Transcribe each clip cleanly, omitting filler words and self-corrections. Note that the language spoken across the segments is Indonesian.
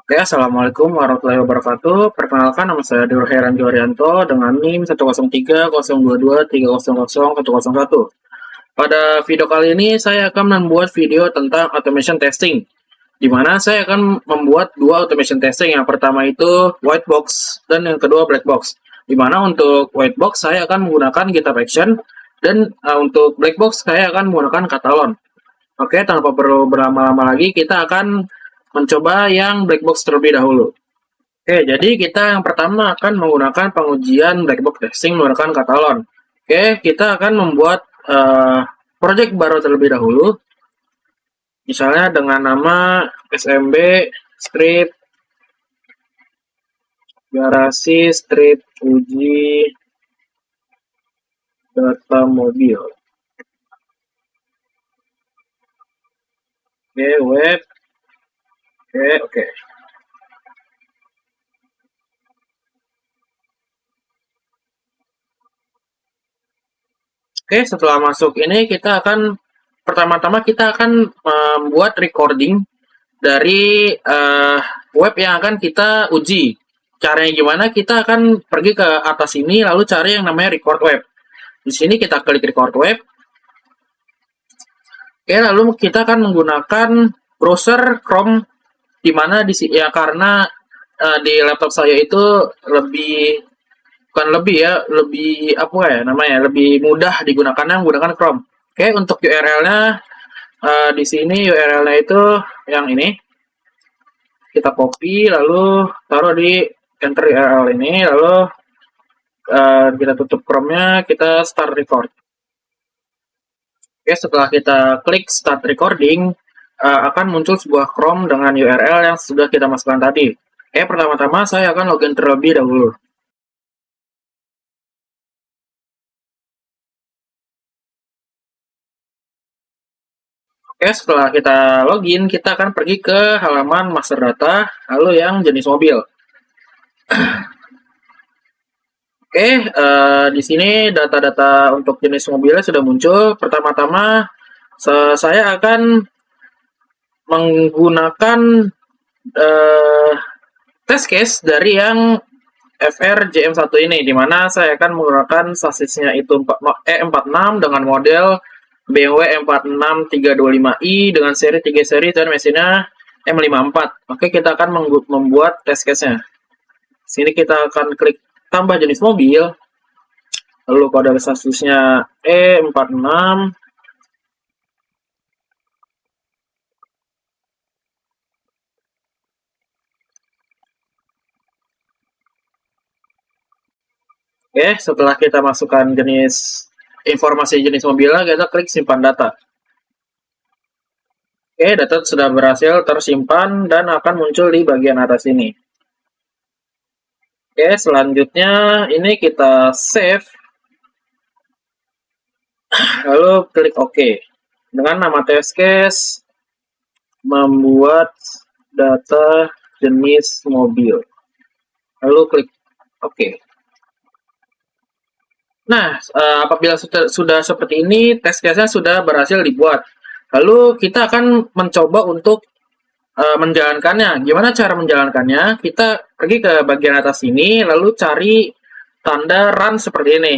Oke, Assalamualaikum warahmatullahi wabarakatuh. Perkenalkan, nama saya Dewa Heran Joharianto dengan NIM 1030223001001. Pada video kali ini, saya akan membuat video tentang automation testing, di mana saya akan membuat dua automation testing. Yang pertama itu white box, dan yang kedua black box. Di mana untuk white box, saya akan menggunakan GitHub Action, dan untuk black box, saya akan menggunakan Catalan. Oke, tanpa perlu berlama-lama lagi, kita akan mencoba yang black box terlebih dahulu. Oke, jadi kita yang pertama akan menggunakan pengujian black box testing menggunakan Catalan. Oke, kita akan membuat project baru terlebih dahulu. Misalnya dengan nama SMB strip garasi strip uji data mobil. Oke, web. Oke. Oke, setelah masuk ini kita akan pertama-tama kita akan membuat recording dari web yang akan kita uji. Caranya gimana? Kita akan pergi ke atas ini lalu cari yang namanya record web. Di sini kita klik record web. Oke, lalu kita akan menggunakan browser Chrome, di mana di ya karena di laptop saya itu lebih bukan lebih ya, lebih apa ya namanya, lebih mudah digunakannya menggunakan Chrome. Oke, untuk URL-nya di sini URL-nya itu yang ini. Kita copy lalu taruh di enter URL ini, lalu kita tutup Chrome-nya, kita start record. Oke, setelah kita klik start recording, akan muncul sebuah Chrome dengan URL yang sudah kita masukkan tadi. Oke, pertama-tama saya akan login terlebih dahulu. Oke, setelah kita login, kita akan pergi ke halaman master data, lalu yang jenis mobil. Oke, di sini data-data untuk jenis mobilnya sudah muncul. Pertama-tama, saya akan menggunakan test case dari yang FR-JM1 ini, di mana saya akan menggunakan sasisnya itu E46 dengan model BMW M46325i dengan seri 3 seri dan mesinnya M54. Oke, kita akan membuat test case-nya. Sini kita akan klik tambah jenis mobil, lalu kode sasisnya E46. Oke, setelah kita masukkan informasi jenis mobilnya, kita klik simpan data. Oke, data sudah berhasil tersimpan dan akan muncul di bagian atas ini. Oke, selanjutnya ini kita save, lalu klik OK. Dengan nama test case, membuat data jenis mobil. Lalu klik OK. Nah, apabila sudah seperti ini, test case-nya sudah berhasil dibuat. Lalu kita akan mencoba untuk menjalankannya. Gimana cara menjalankannya? Kita pergi ke bagian atas ini, lalu cari tanda run seperti ini.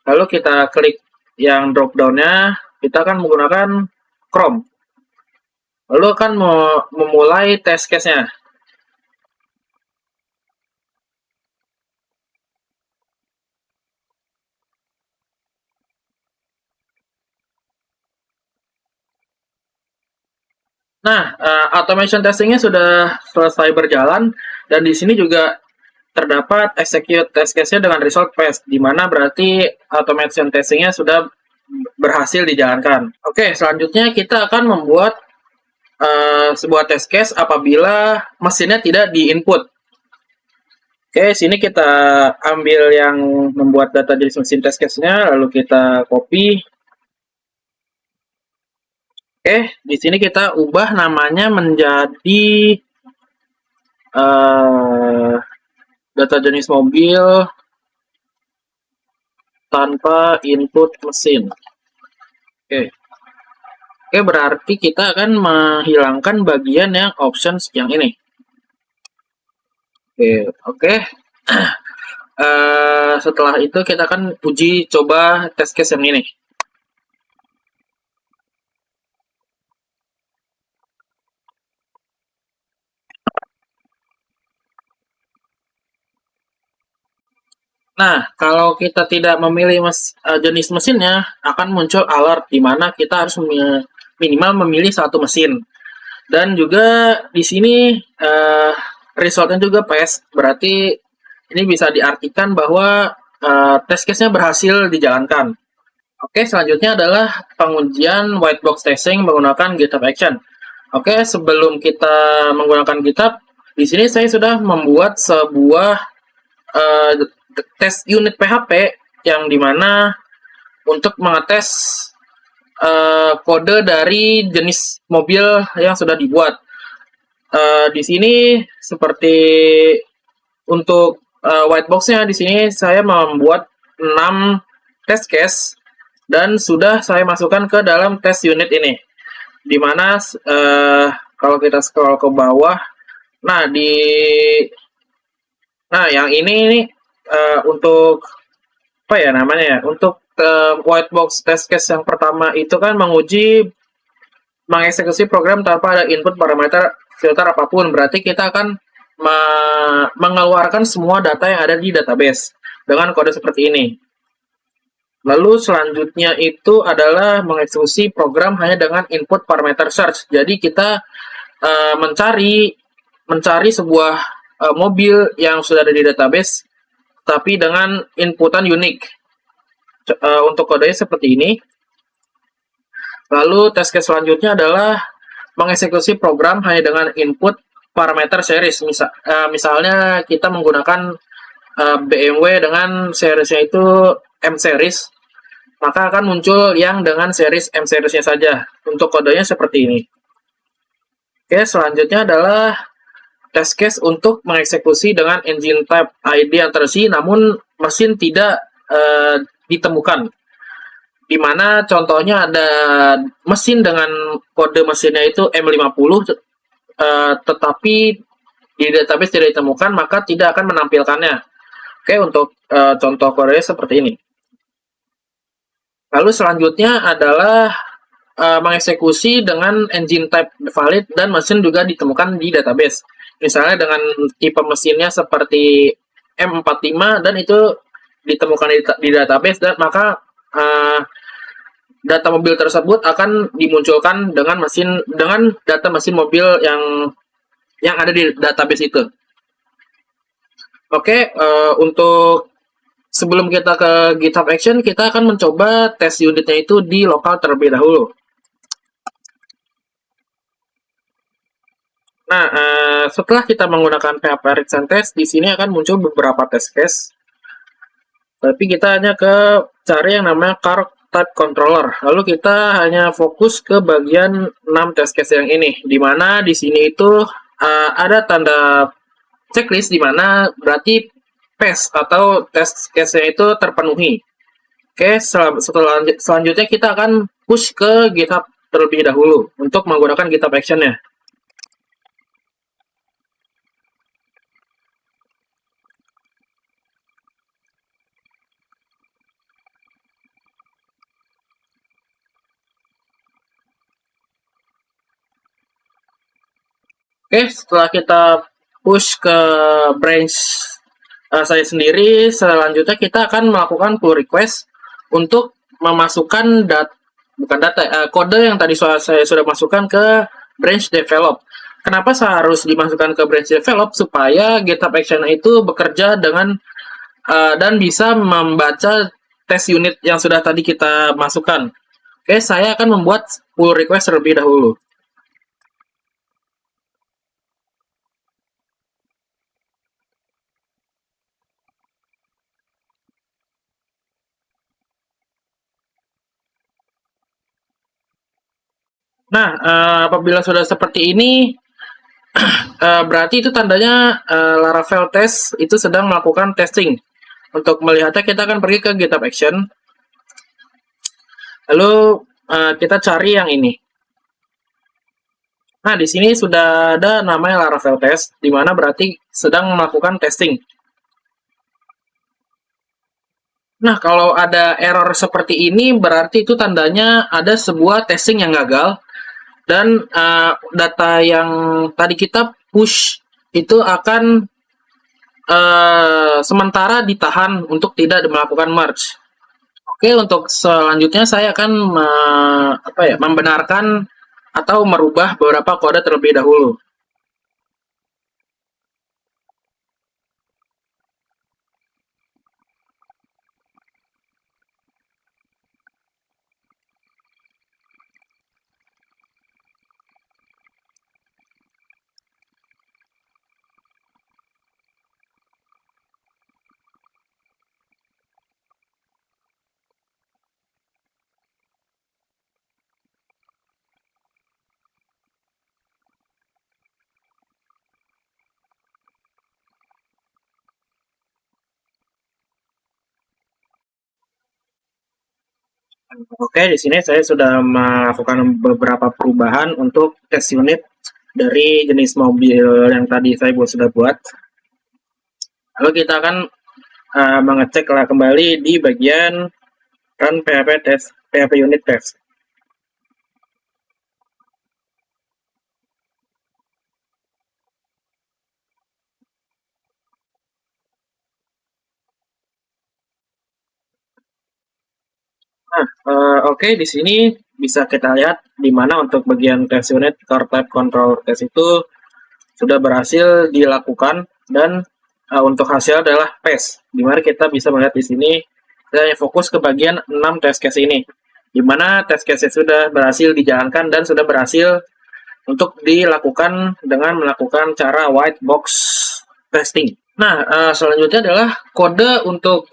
Lalu kita klik yang drop down-nya, kita akan menggunakan Chrome. Lalu akan memulai test case-nya. Nah, automation testingnya sudah selesai berjalan, dan di sini juga terdapat execute test case-nya dengan result passed, di mana berarti automation testingnya sudah berhasil dijalankan. Oke, selanjutnya kita akan membuat sebuah test case apabila mesinnya tidak di-input. Oke, sini kita ambil yang membuat data jenis mesin test case-nya, lalu kita copy. Oke, di sini kita ubah namanya menjadi data jenis mobil tanpa input mesin. Oke. Oke, berarti kita akan menghilangkan bagian yang options yang ini. Oke. Setelah itu kita akan uji coba test case yang ini. Nah, kalau kita tidak memilih jenis mesinnya, akan muncul alert di mana kita harus minimal memilih satu mesin. Dan juga di sini resultnya juga PS, berarti ini bisa diartikan bahwa test case-nya berhasil dijalankan. Oke, selanjutnya adalah pengujian white box testing menggunakan GitHub Action. Oke, sebelum kita menggunakan GitHub, di sini saya sudah membuat sebuah uh, tes unit PHP yang dimana untuk mengetes kode dari jenis mobil yang sudah dibuat. Di sini seperti untuk white box-nya di sini saya membuat 6 test case dan sudah saya masukkan ke dalam test unit ini. Dimana kalau kita scroll ke bawah, nah yang ini untuk apa ya namanya ya? Untuk white box test case yang pertama itu kan mengeksekusi program tanpa ada input parameter filter apapun. Berarti kita akan mengeluarkan semua data yang ada di database dengan kode seperti ini. Lalu selanjutnya itu adalah mengeksekusi program hanya dengan input parameter search. Jadi kita mencari sebuah mobil yang sudah ada di database, tapi dengan inputan unik. Untuk kodenya seperti ini. Lalu test case selanjutnya adalah mengeksekusi program hanya dengan input parameter series. Misalnya kita menggunakan BMW dengan seriesnya itu M series, maka akan muncul yang dengan series M seriesnya saja. Untuk kodenya seperti ini. Oke, selanjutnya adalah test case untuk mengeksekusi dengan engine type ID yang terisi, namun mesin tidak ditemukan. Di mana contohnya ada mesin dengan kode mesinnya itu M50, tetapi di database tidak ditemukan, maka tidak akan menampilkannya. Oke, untuk contoh kodenya seperti ini. Lalu selanjutnya adalah mengeksekusi dengan engine type valid dan mesin juga ditemukan di database. Misalnya dengan tipe mesinnya seperti M45 dan itu ditemukan di database, dan maka data mobil tersebut akan dimunculkan dengan data mesin mobil yang ada di database itu. Oke, untuk sebelum kita ke GitHub Action, kita akan mencoba tes unitnya itu di lokal terlebih dahulu. Nah, setelah kita menggunakan PHP Recent Test, di sini akan muncul beberapa test case. Tapi kita hanya cari yang namanya car type controller. Lalu kita hanya fokus ke bagian 6 test case yang ini, di mana di sini itu ada tanda checklist di mana berarti pass atau test case-nya itu terpenuhi. Oke, selanjutnya kita akan push ke GitHub terlebih dahulu untuk menggunakan GitHub Action-nya. Oke, setelah kita push ke branch saya sendiri, selanjutnya kita akan melakukan pull request untuk memasukkan kode yang tadi saya sudah masukkan ke branch develop. Kenapa harus dimasukkan ke branch develop? Supaya GitHub Action itu bekerja dengan dan bisa membaca test unit yang sudah tadi kita masukkan. Oke, saya akan membuat pull request terlebih dahulu. Nah, apabila sudah seperti ini, berarti itu tandanya Laravel test itu sedang melakukan testing. Untuk melihatnya, kita akan pergi ke GitHub Action. Lalu kita cari yang ini. Nah, di sini sudah ada namanya Laravel test, di mana berarti sedang melakukan testing. Nah, kalau ada error seperti ini, berarti itu tandanya ada sebuah testing yang gagal, dan data yang tadi kita push itu akan sementara ditahan untuk tidak melakukan merge. Oke, untuk selanjutnya saya akan membenarkan atau merubah beberapa kode terlebih dahulu. Oke, di sini saya sudah melakukan beberapa perubahan untuk test unit dari jenis mobil yang tadi saya sudah buat. Lalu kita akan mengeceklah kembali di bagian run PHP test, PHP unit test. Nah, oke, di sini bisa kita lihat di mana untuk bagian test unit core type control test itu sudah berhasil dilakukan, dan untuk hasil adalah pass, di mana kita bisa melihat di sini saya fokus ke bagian 6 test case ini, di mana test case sudah berhasil dijalankan dan sudah berhasil untuk dilakukan dengan melakukan cara white box testing. Nah, selanjutnya adalah kode untuk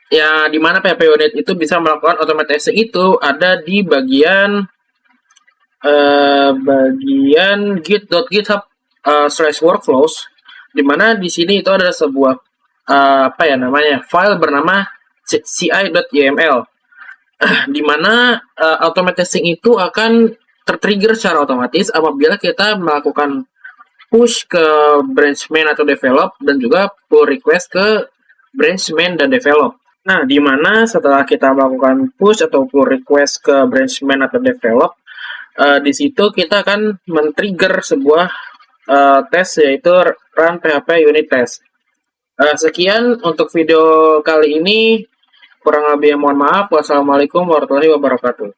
ya di mana PHP unit itu bisa melakukan automate testing itu ada di bagian git.github /workflows, di mana di sini itu ada sebuah file bernama ci.yml, di mana automate testing itu akan tertrigger secara otomatis apabila kita melakukan push ke branch main atau develop, dan juga pull request ke branch main dan develop. Nah, di mana setelah kita melakukan push atau pull request ke branch main atau develop, di situ kita akan men-trigger sebuah tes, yaitu run PHP unit test. Sekian untuk video kali ini. Kurang lebih mohon maaf. Wassalamualaikum warahmatullahi wabarakatuh.